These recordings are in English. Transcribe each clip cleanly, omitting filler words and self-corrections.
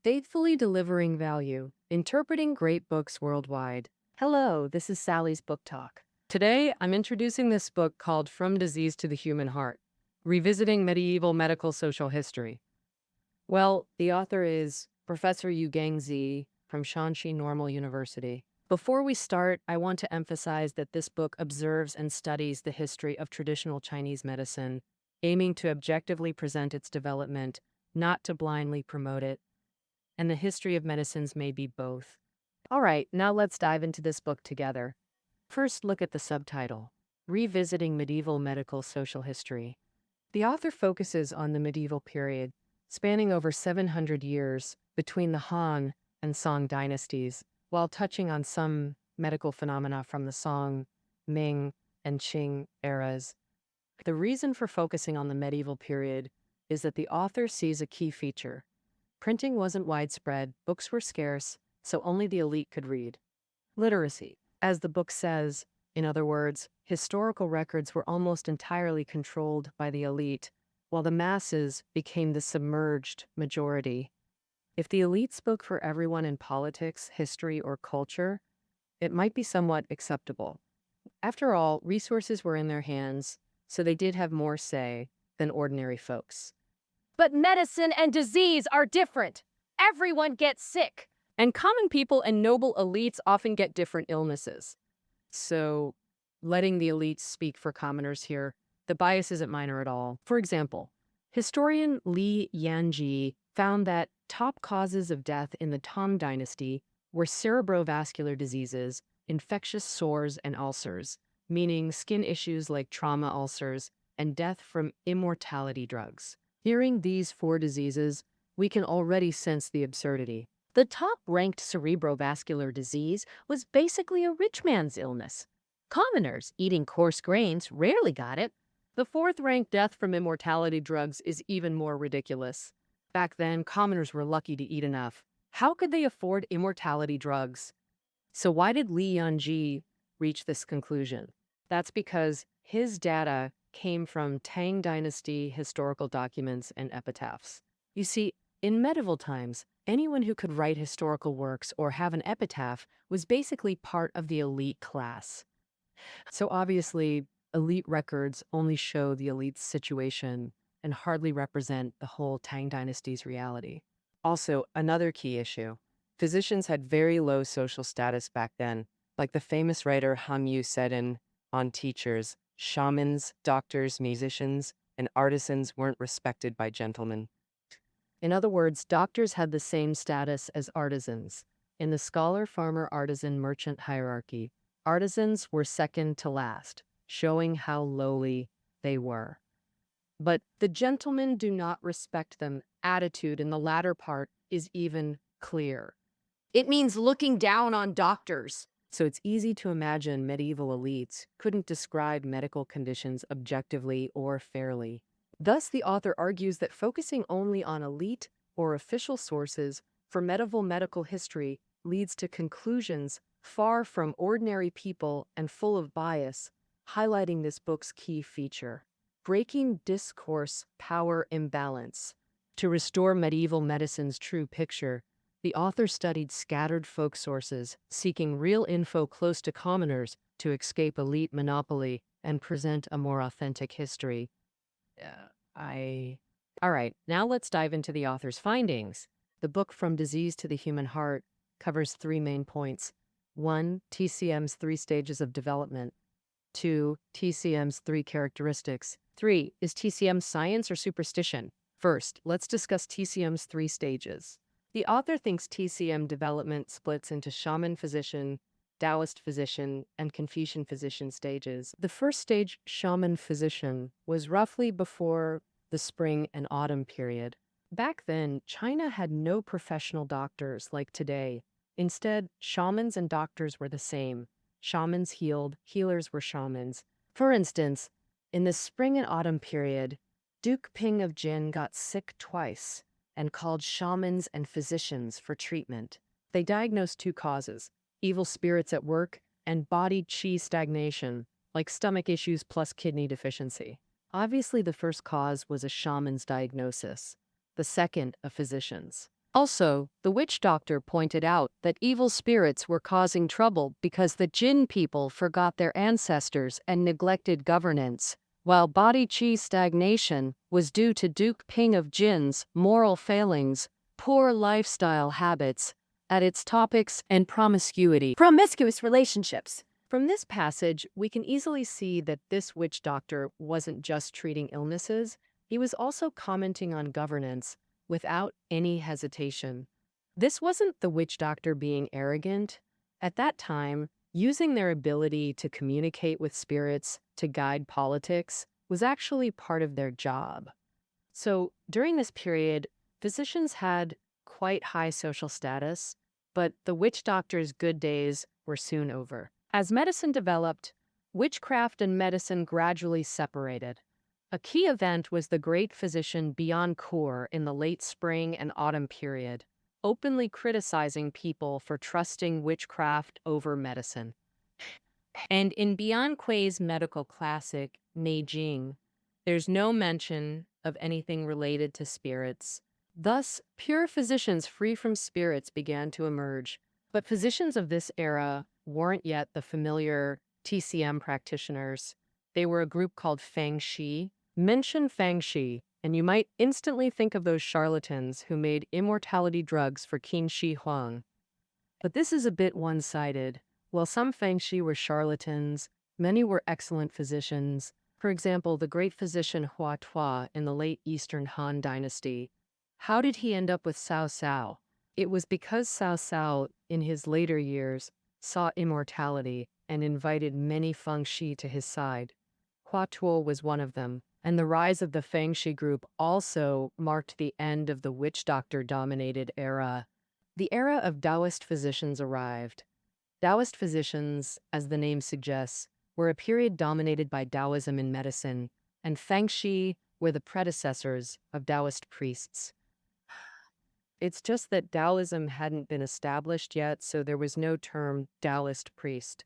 Faithfully delivering value, interpreting great books worldwide. Hello, this is Sally's Book Talk. Today, I'm introducing this book called From Disease to the Human Heart, Revisiting Medieval Medical Social History. Well, the author is Professor Yu Gangzi from Shanxi Normal University. Before we start, I want to emphasize that this book observes and studies the history of traditional Chinese medicine, aiming to objectively present its development, not to blindly promote it. And the history of medicines may be both. All right, now let's dive into this book together. First, look at the subtitle, Revisiting Medieval Medical Social History. The author focuses on the medieval period, spanning over 700 years between the Han and Song dynasties, while touching on some medical phenomena from the Song, Ming, and Qing eras. The reason for focusing on the medieval period is that the author sees a key feature. Printing wasn't widespread, books were scarce, so only the elite could read. Literacy. As the book says, in other words, historical records were almost entirely controlled by the elite, while the masses became the submerged majority. If the elite spoke for everyone in politics, history, or culture, it might be somewhat acceptable. After all, resources were in their hands, so they did have more say than ordinary folks. But medicine and disease are different. Everyone gets sick. And common people and noble elites often get different illnesses. So, letting the elites speak for commoners here, the bias isn't minor at all. For example, historian Li Yanji found that top causes of death in the Tang dynasty were cerebrovascular diseases, infectious sores, and ulcers, meaning skin issues like trauma ulcers, and death from immortality drugs. Hearing these four diseases, we can already sense the absurdity. The top-ranked cerebrovascular disease was basically a rich man's illness. Commoners eating coarse grains rarely got it. The fourth-ranked death from immortality drugs is even more ridiculous. Back then, commoners were lucky to eat enough. How could they afford immortality drugs? So why did Li Yanji reach this conclusion? That's because his data came from Tang Dynasty historical documents and epitaphs. You see, in medieval times, anyone who could write historical works or have an epitaph was basically part of the elite class. So obviously, elite records only show the elite's situation and hardly represent the whole Tang Dynasty's reality. Also, another key issue. Physicians had very low social status back then, like the famous writer Han Yu said On Teachers, shamans, doctors, musicians, and artisans weren't respected by gentlemen. In other words, doctors had the same status as artisans. In the scholar, farmer, artisan, merchant hierarchy, artisans were second to last, showing how lowly they were. But the gentlemen do not respect them. Attitude in the latter part is even clear. It means looking down on doctors. So it's easy to imagine medieval elites couldn't describe medical conditions objectively or fairly. Thus, the author argues that focusing only on elite or official sources for medieval medical history leads to conclusions far from ordinary people and full of bias, highlighting this book's key feature: breaking discourse power imbalance. To restore medieval medicine's true picture, the author studied scattered folk sources, seeking real info close to commoners to escape elite monopoly and present a more authentic history. All right, now let's dive into the author's findings. The book From Disease to the Human Heart covers three main points. 1. TCM's three stages of development. 2. TCM's three characteristics. 3. Is TCM science or superstition? First, let's discuss TCM's three stages. The author thinks TCM development splits into shaman physician, Taoist physician, and Confucian physician stages. The first stage, shaman physician, was roughly before the spring and autumn period. Back then, China had no professional doctors like today. Instead, shamans and doctors were the same. Shamans healed, healers were shamans. For instance, in the spring and autumn period, Duke Ping of Jin got sick twice and called shamans and physicians for treatment. They diagnosed two causes: evil spirits at work and body qi stagnation, like stomach issues plus kidney deficiency. Obviously, the first cause was a shaman's diagnosis, the second, a physician's. Also, the witch doctor pointed out that evil spirits were causing trouble because the Jin people forgot their ancestors and neglected governance, while body qi stagnation was due to Duke Ping of Jin's moral failings, poor lifestyle habits, at its topics and promiscuity. Promiscuous relationships. From this passage, we can easily see that this witch doctor wasn't just treating illnesses, he was also commenting on governance without any hesitation. This wasn't the witch doctor being arrogant. At that time, using their ability to communicate with spirits to guide politics was actually part of their job. So during this period, physicians had quite high social status, but the witch doctor's good days were soon over. As medicine developed, witchcraft and medicine gradually separated. A key event was the great physician Biancourt in the late spring and autumn period, openly criticizing people for trusting witchcraft over medicine. And in Biancourt's medical classic, Neijing, there's no mention of anything related to spirits. Thus, pure physicians free from spirits began to emerge. But physicians of this era weren't yet the familiar TCM practitioners. They were a group called Fang Shi. Mention Fang Shi, and you might instantly think of those charlatans who made immortality drugs for Qin Shi Huang. But this is a bit one-sided. While some Fang Shi were charlatans, many were excellent physicians. For example, the great physician Hua Tuo in the late Eastern Han Dynasty. How did he end up with Cao Cao? It was because Cao Cao, in his later years, saw immortality and invited many Feng Shi to his side. Hua Tuo was one of them, and the rise of the Feng Shi group also marked the end of the witch doctor-dominated era. The era of Taoist physicians arrived. Taoist physicians, as the name suggests, were a period dominated by Taoism in medicine, and Feng Shi were the predecessors of Taoist priests. It's just that Taoism hadn't been established yet, so there was no term Taoist priest.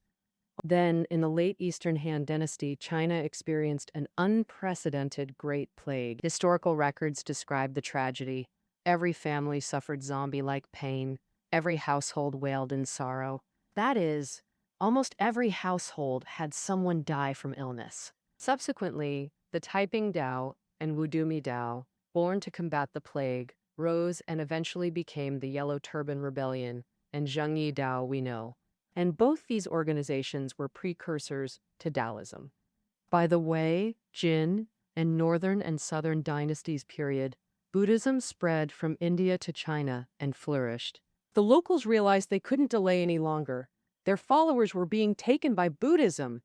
Then, in the late Eastern Han Dynasty, China experienced an unprecedented Great Plague. Historical records describe the tragedy. Every family suffered zombie-like pain. Every household wailed in sorrow. That is, almost every household had someone die from illness. Subsequently, the Taiping Dao and Wudumi Dao, born to combat the plague, rose and eventually became the Yellow Turban Rebellion and Zhengyi Dao we know. And both these organizations were precursors to Taoism. By the Wei, Jin, and Northern and Southern dynasties period, Buddhism spread from India to China and flourished. The locals realized they couldn't delay any longer. Their followers were being taken by Buddhism.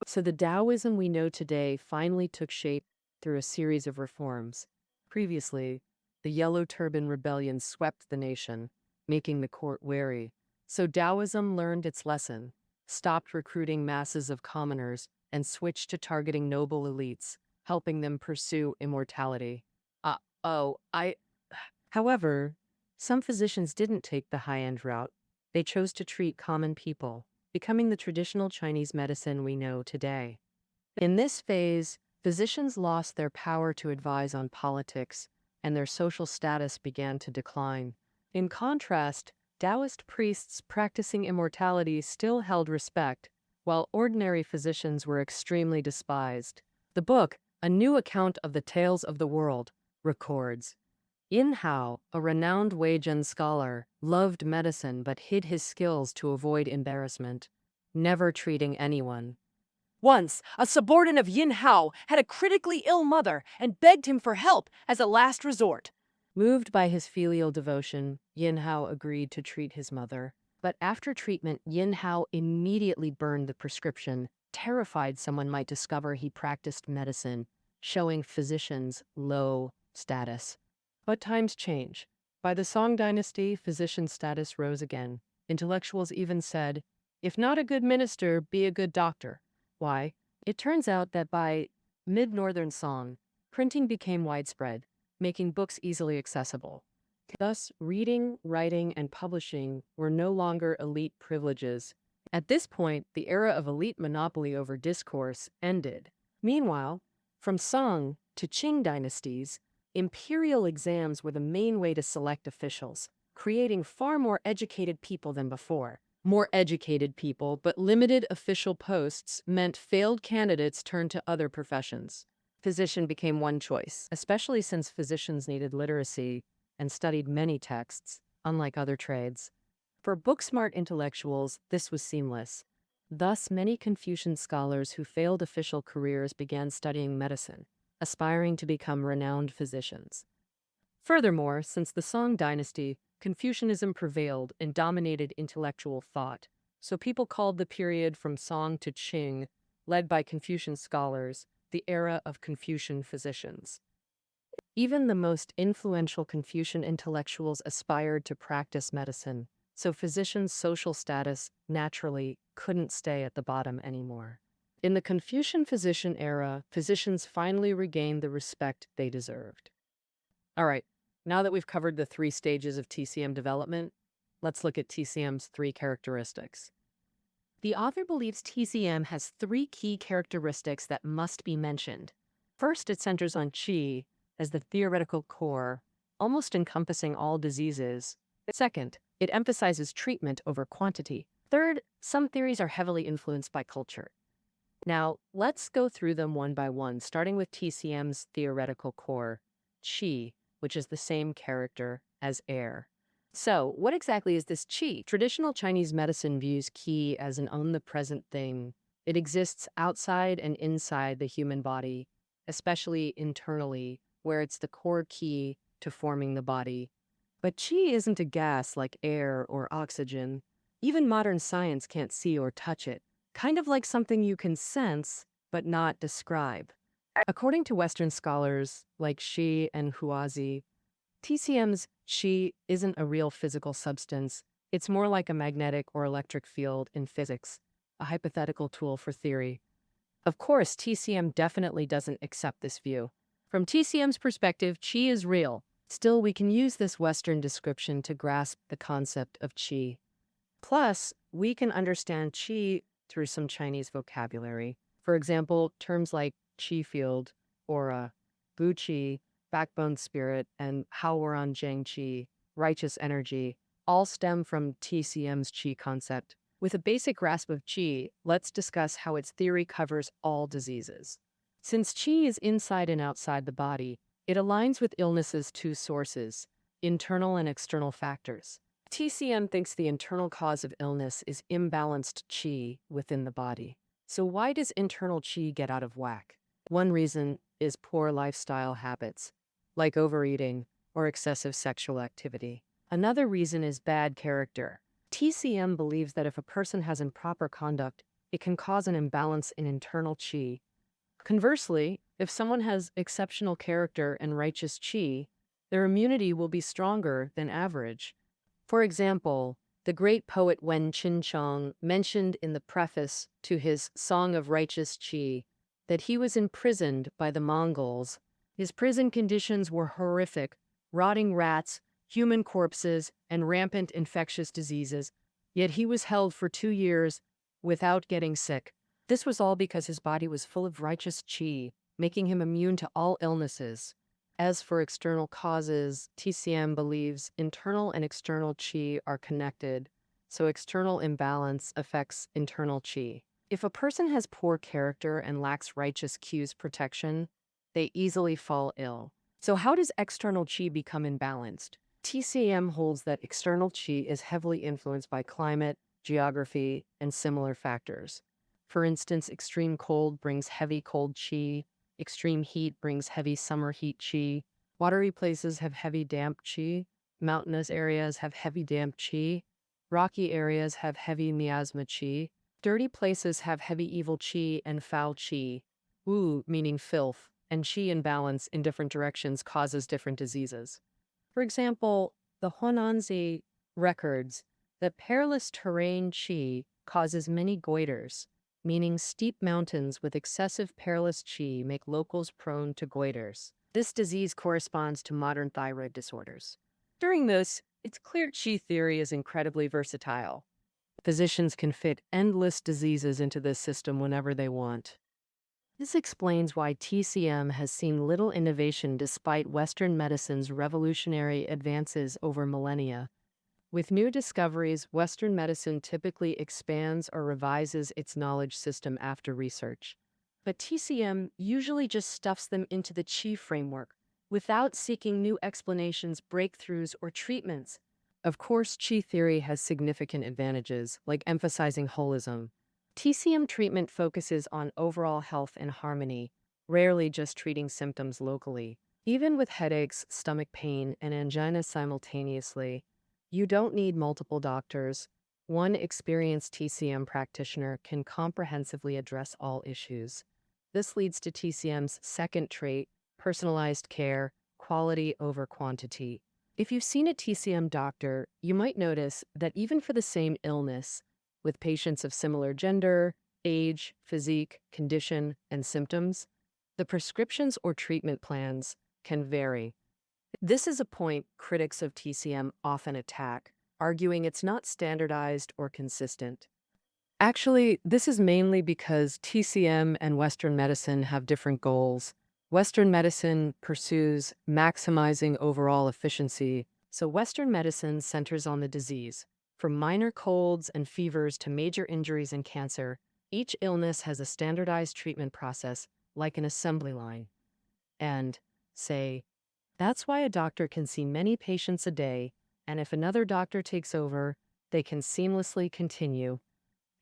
So the Taoism we know today finally took shape through a series of reforms. Previously, the Yellow Turban Rebellion swept the nation, making the court wary. So Taoism learned its lesson, stopped recruiting masses of commoners, and switched to targeting noble elites, helping them pursue immortality. However, some physicians didn't take the high-end route. They chose to treat common people, becoming the traditional Chinese medicine we know today. In this phase, physicians lost their power to advise on politics, and their social status began to decline. In contrast, Taoist priests practicing immortality still held respect, while ordinary physicians were extremely despised. The book, A New Account of the Tales of the World, records, Yin Hao, a renowned Weizhen scholar, loved medicine but hid his skills to avoid embarrassment, never treating anyone. Once, a subordinate of Yin Hao had a critically ill mother and begged him for help as a last resort. Moved by his filial devotion, Yin Hao agreed to treat his mother. But after treatment, Yin Hao immediately burned the prescription, terrified someone might discover he practiced medicine, showing physicians low status. But times change. By the Song Dynasty, physician status rose again. Intellectuals even said, if not a good minister, be a good doctor. Why? It turns out that by mid-Northern Song, printing became widespread, making books easily accessible. Thus, reading, writing, and publishing were no longer elite privileges. At this point, the era of elite monopoly over discourse ended. Meanwhile, from Song to Qing dynasties, Imperial exams were the main way to select officials, creating far more educated people than before. More educated people, but limited official posts meant failed candidates turned to other professions. Physician became one choice, especially since physicians needed literacy and studied many texts, unlike other trades. For book-smart intellectuals, this was seamless. Thus, many Confucian scholars who failed official careers began studying medicine, aspiring to become renowned physicians. Furthermore, since the Song dynasty, Confucianism prevailed and dominated intellectual thought, so people called the period from Song to Qing, led by Confucian scholars, the era of Confucian physicians. Even the most influential Confucian intellectuals aspired to practice medicine, so physicians' social status naturally couldn't stay at the bottom anymore. In the Confucian physician era, physicians finally regained the respect they deserved. All right, now that we've covered the 3 stages of TCM development, let's look at TCM's 3 characteristics. The author believes TCM has 3 key characteristics that must be mentioned. First, it centers on qi as the theoretical core, almost encompassing all diseases. Second, it emphasizes treatment over quantity. Third, some theories are heavily influenced by culture. Now, let's go through them one by one, starting with TCM's theoretical core, qi, which is the same character as air. So, what exactly is this qi? Traditional Chinese medicine views qi as an omnipresent thing. It exists outside and inside the human body, especially internally, where it's the core key to forming the body. But qi isn't a gas like air or oxygen. Even modern science can't see or touch it, kind of like something you can sense but not describe. According to Western scholars like Shi and Huazi, TCM's qi isn't a real physical substance. It's more like a magnetic or electric field in physics, a hypothetical tool for theory. Of course, TCM definitely doesn't accept this view. From TCM's perspective, qi is real. Still, we can use this Western description to grasp the concept of qi. Plus, we can understand qi through some Chinese vocabulary. For example, terms like qi field, aura, bu qi, backbone spirit, and haoran zheng qi, righteous energy, all stem from TCM's qi concept. With a basic grasp of qi, let's discuss how its theory covers all diseases. Since qi is inside and outside the body, it aligns with illness's 2 sources, internal and external factors. TCM thinks the internal cause of illness is imbalanced qi within the body. So why does internal qi get out of whack? One reason is poor lifestyle habits, like overeating or excessive sexual activity. Another reason is bad character. TCM believes that if a person has improper conduct, it can cause an imbalance in internal qi. Conversely, if someone has exceptional character and righteous qi, their immunity will be stronger than average. For example, the great poet Wen Qinchong mentioned in the preface to his Song of Righteous Qi that he was imprisoned by the Mongols. His prison conditions were horrific: rotting rats, human corpses, and rampant infectious diseases. Yet he was held for 2 years without getting sick. This was all because his body was full of righteous qi, making him immune to all illnesses. As for external causes, TCM believes internal and external qi are connected, so external imbalance affects internal qi. If a person has poor character and lacks righteous q's protection, they easily fall ill. So how does external qi become imbalanced? TCM holds that external qi is heavily influenced by climate, geography, and similar factors. For instance, extreme cold brings heavy cold qi, extreme heat brings heavy summer heat qi, watery places have heavy damp qi, mountainous areas have heavy damp qi, rocky areas have heavy miasma qi, dirty places have heavy evil qi and foul qi, wu meaning filth, and qi imbalance in different directions causes different diseases. For example, the Huananzi records that perilous terrain qi causes many goiters, meaning steep mountains with excessive perilous qi make locals prone to goiters. This disease corresponds to modern thyroid disorders. During this, it's clear qi theory is incredibly versatile. Physicians can fit endless diseases into this system whenever they want. This explains why TCM has seen little innovation despite Western medicine's revolutionary advances over millennia. With new discoveries, Western medicine typically expands or revises its knowledge system after research. But TCM usually just stuffs them into the Qi framework, without seeking new explanations, breakthroughs, or treatments. Of course, Qi theory has significant advantages, like emphasizing holism. TCM treatment focuses on overall health and harmony, rarely just treating symptoms locally. Even with headaches, stomach pain, and angina simultaneously, you don't need multiple doctors. One experienced TCM practitioner can comprehensively address all issues. This leads to TCM's second trait, personalized care, quality over quantity. If you've seen a TCM doctor, you might notice that even for the same illness, with patients of similar gender, age, physique, condition, and symptoms, the prescriptions or treatment plans can vary. This is a point critics of TCM often attack, arguing it's not standardized or consistent. Actually, this is mainly because TCM and Western medicine have different goals. Western medicine pursues maximizing overall efficiency, so Western medicine centers on the disease. From minor colds and fevers to major injuries and cancer, each illness has a standardized treatment process, like an assembly line. And, say, that's why a doctor can see many patients a day, and if another doctor takes over, they can seamlessly continue.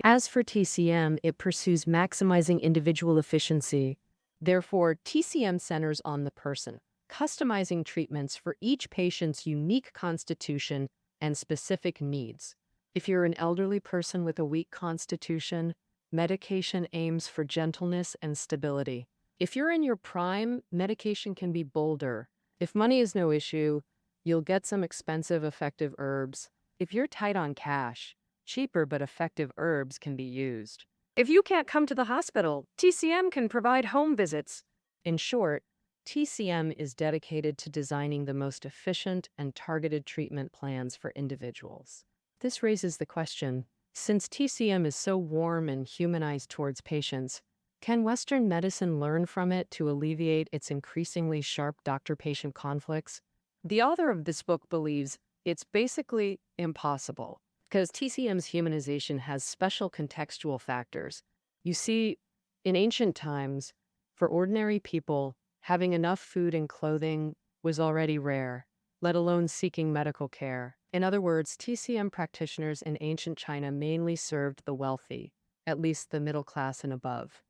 As for TCM, it pursues maximizing individual efficiency. Therefore, TCM centers on the person, customizing treatments for each patient's unique constitution and specific needs. If you're an elderly person with a weak constitution, medication aims for gentleness and stability. If you're in your prime, medication can be bolder. If money is no issue, you'll get some expensive, effective herbs. If you're tight on cash, cheaper but effective herbs can be used. If you can't come to the hospital, TCM can provide home visits. In short, TCM is dedicated to designing the most efficient and targeted treatment plans for individuals. This raises the question, since TCM is so warm and humanized towards patients, can Western medicine learn from it to alleviate its increasingly sharp doctor-patient conflicts? The author of this book believes it's basically impossible, because TCM's humanization has special contextual factors. You see, in ancient times, for ordinary people, having enough food and clothing was already rare, let alone seeking medical care. In other words, TCM practitioners in ancient China mainly served the wealthy, at least the middle class and above.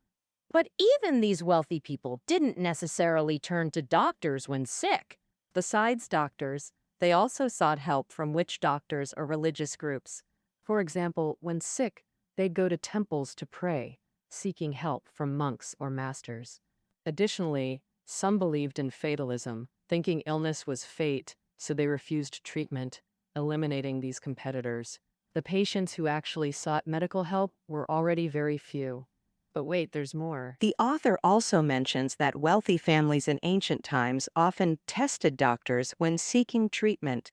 But even these wealthy people didn't necessarily turn to doctors when sick. Besides doctors, they also sought help from witch doctors or religious groups. For example, when sick, they'd go to temples to pray, seeking help from monks or masters. Additionally, some believed in fatalism, thinking illness was fate, so they refused treatment, eliminating these competitors. The patients who actually sought medical help were already very few. But wait, there's more. The author also mentions that wealthy families in ancient times often tested doctors when seeking treatment.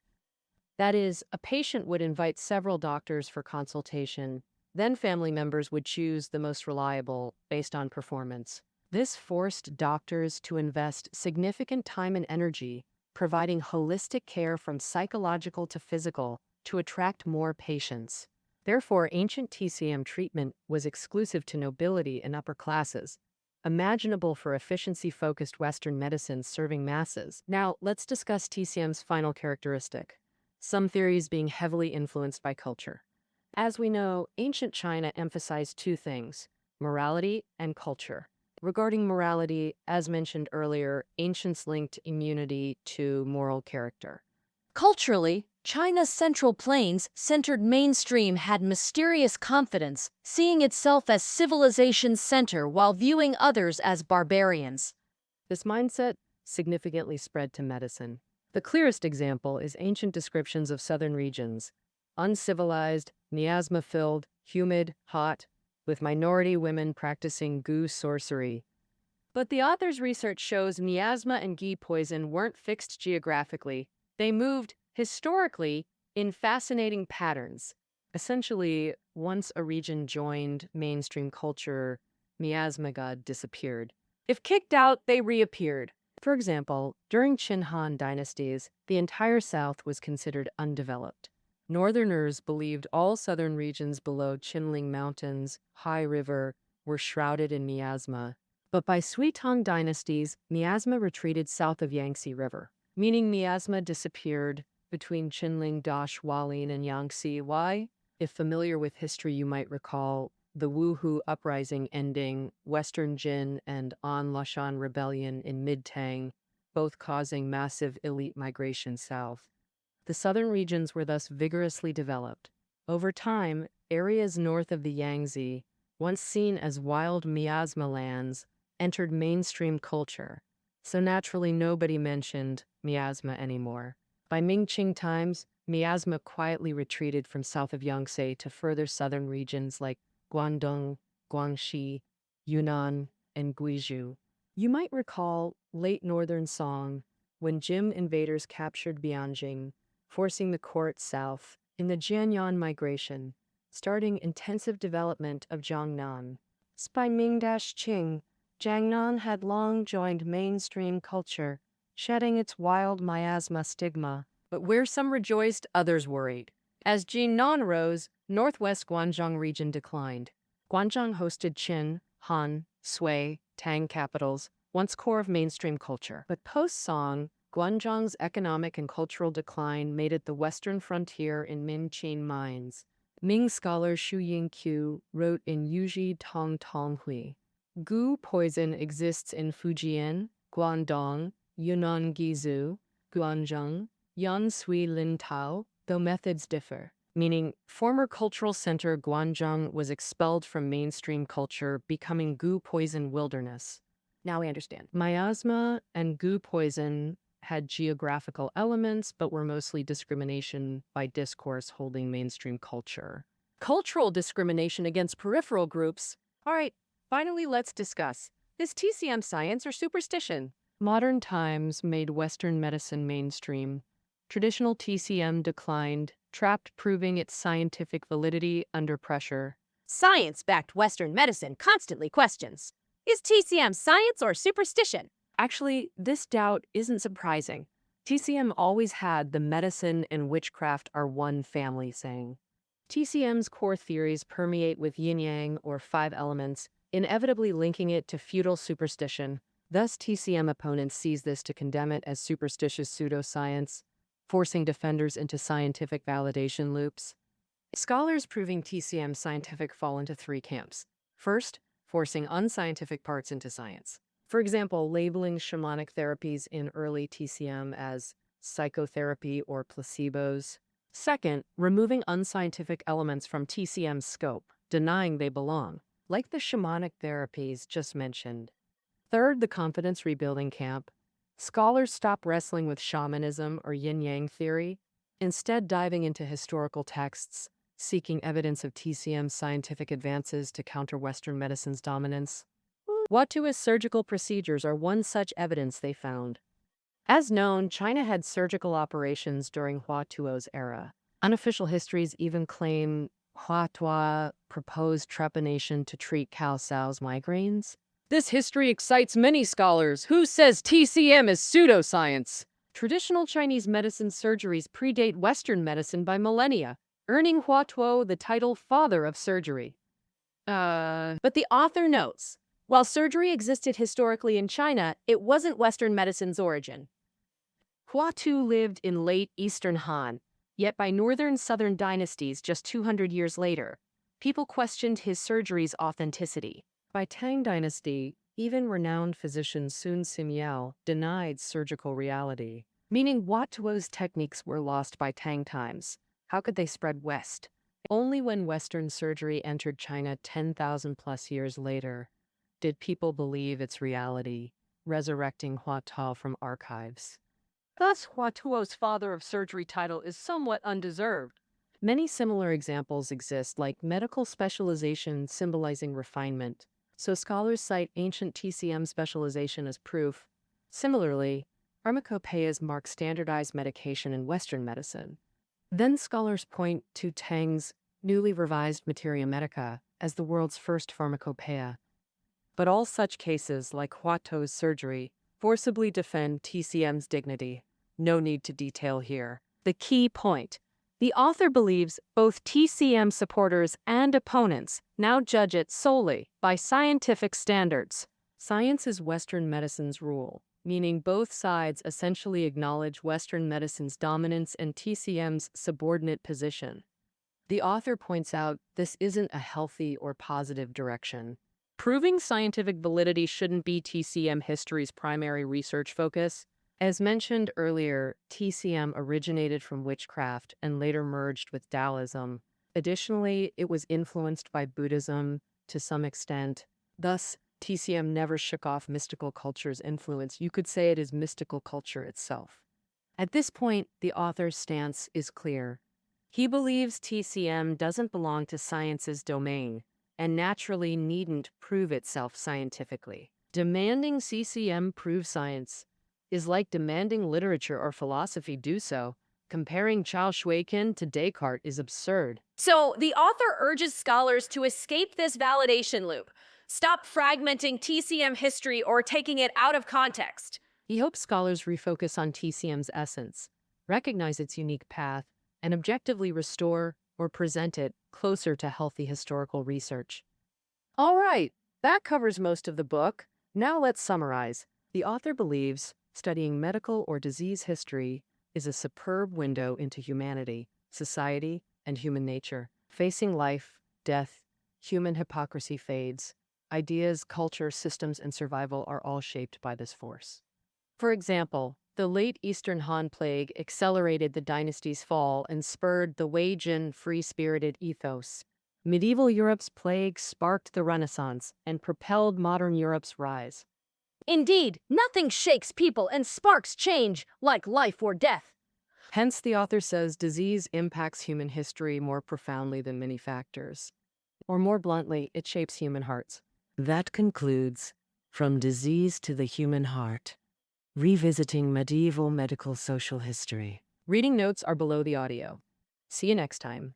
That is, a patient would invite several doctors for consultation. Then family members would choose the most reliable based on performance. This forced doctors to invest significant time and energy, providing holistic care from psychological to physical to attract more patients. Therefore, ancient TCM treatment was exclusive to nobility and upper classes, imaginable for efficiency-focused Western medicine serving masses. Now, let's discuss TCM's final characteristic, some theories being heavily influenced by culture. As we know, ancient China emphasized two things, morality and culture. Regarding morality, as mentioned earlier, ancients linked immunity to moral character. Culturally, China's Central Plains centered mainstream had mysterious confidence, seeing itself as civilization's center while viewing others as barbarians. This mindset significantly spread to medicine. The clearest example is ancient descriptions of southern regions, uncivilized, miasma-filled, humid, hot, with minority women practicing gu sorcery. But the author's research shows miasma and ghee poison weren't fixed geographically. They moved, historically, in fascinating patterns. Essentially, once a region joined mainstream culture, miasma god disappeared. If kicked out, they reappeared. For example, during Qin Han dynasties, the entire south was considered undeveloped. Northerners believed all southern regions below Qinling Mountains, High River, were shrouded in miasma. But by Sui Tang dynasties, miasma retreated south of Yangtze River, meaning miasma disappeared between Qinling, Dash, Hualien, and Yangtze. Why? If familiar with history, you might recall the Wuhu uprising ending Western Jin and An Lashan rebellion in mid-Tang, both causing massive elite migration south. The southern regions were thus vigorously developed. Over time, areas north of the Yangtze, once seen as wild miasma lands, entered mainstream culture, so naturally nobody mentioned miasma anymore. By Ming-Qing times, miasma quietly retreated from south of Yangtze to further southern regions like Guangdong, Guangxi, Yunnan, and Guizhou. You might recall late Northern Song when Jim invaders captured Bianjing, forcing the court south in the Jianyan migration, starting intensive development of Jiangnan. By Ming-Qing, Jiangnan had long joined mainstream culture, shedding its wild miasma stigma. But where some rejoiced, others worried. As Jinan rose, northwest Guangzhou region declined. Guangzhou hosted Qin, Han, Sui, Tang capitals, once core of mainstream culture. But post-Song, Guangzhou's economic and cultural decline made it the western frontier in Ming-Qing minds. Ming scholar Xu Yingqiu wrote in Yuji Tong Tonghui, Gu poison exists in Fujian, Guangdong, Yunnan Guizhou, Guangzhou, Yan Sui Lin Tao, though methods differ, meaning former cultural center Guangzhou was expelled from mainstream culture, becoming Gu poison wilderness. Now we understand. Miasma and Gu poison had geographical elements, but were mostly discrimination by discourse holding mainstream culture. Cultural discrimination against peripheral groups. All right, finally, let's discuss. Is TCM science or superstition? Modern times made Western medicine mainstream. Traditional TCM declined, trapped proving its scientific validity under pressure. Science-backed Western medicine constantly questions, is TCM science or superstition? Actually, this doubt isn't surprising. TCM always had the medicine and witchcraft are one family saying. TCM's core theories permeate with Yin-Yang or Five Elements, inevitably linking it to feudal superstition. Thus, TCM opponents seize this to condemn it as superstitious pseudoscience, forcing defenders into scientific validation loops. Scholars proving TCM scientific fall into three camps. First, forcing unscientific parts into science. For example, labeling shamanic therapies in early TCM as psychotherapy or placebos. Second, removing unscientific elements from TCM's scope, denying they belong, like the shamanic therapies just mentioned. Third, the confidence rebuilding camp. Scholars stop wrestling with shamanism or yin-yang theory, instead diving into historical texts, seeking evidence of TCM's scientific advances to counter Western medicine's dominance. Huatuo's surgical procedures are one such evidence they found. As known, China had surgical operations during Huatuo's era. Unofficial histories even claim Huatuo proposed trepanation to treat Cao Cao's migraines. This history excites many scholars. Who says TCM is pseudoscience? Traditional Chinese medicine surgeries predate Western medicine by millennia, earning Huatuo the title Father of Surgery. But the author notes, while surgery existed historically in China, it wasn't Western medicine's origin. Huatuo lived in late Eastern Han, yet by northern-southern dynasties just 200 years later, people questioned his surgery's authenticity. By Tang Dynasty, even renowned physician Sun Simiao denied surgical reality, meaning Huatuo's techniques were lost by Tang times. How could they spread west? Only when Western surgery entered China 10,000 plus years later did people believe its reality, resurrecting Huatuo from archives. Thus, Huatuo's father of surgery title is somewhat undeserved. Many similar examples exist, like medical specialization symbolizing refinement, so scholars cite ancient TCM specialization as proof. Similarly, pharmacopoeias mark standardized medication in Western medicine. Then scholars point to Tang's newly revised Materia Medica as the world's first pharmacopoeia. But all such cases, like Huato's surgery, forcibly defend TCM's dignity. No need to detail here. The key point. The author believes both TCM supporters and opponents now judge it solely by scientific standards. Science is Western medicine's rule, meaning both sides essentially acknowledge Western medicine's dominance and TCM's subordinate position. The author points out this isn't a healthy or positive direction. Proving scientific validity shouldn't be TCM history's primary research focus. As mentioned earlier, TCM originated from witchcraft and later merged with Taoism. Additionally, it was influenced by Buddhism to some extent. Thus, TCM never shook off mystical culture's influence. You could say it is mystical culture itself. At this point, the author's stance is clear. He believes TCM doesn't belong to science's domain and naturally needn't prove itself scientifically. Demanding CCM prove science is like demanding literature or philosophy do so. Comparing Chao Shuiqin to Descartes is absurd. So, the author urges scholars to escape this validation loop. Stop fragmenting TCM history or taking it out of context. He hopes scholars refocus on TCM's essence, recognize its unique path, and objectively restore or present it closer to healthy historical research. All right, that covers most of the book. Now let's summarize. The author believes studying medical or disease history is a superb window into humanity, society, and human nature. Facing life, death, human hypocrisy fades. Ideas, culture, systems, and survival are all shaped by this force. For example, the late Eastern Han Plague accelerated the dynasty's fall and spurred the Wei Jin free-spirited ethos. Medieval Europe's plague sparked the Renaissance and propelled modern Europe's rise. Indeed, nothing shakes people and sparks change like life or death. Hence, the author says disease impacts human history more profoundly than many factors. Or more bluntly, it shapes human hearts. That concludes From Disease to the Human Heart, Revisiting Medieval Medical Social History. Reading notes are below the audio. See you next time.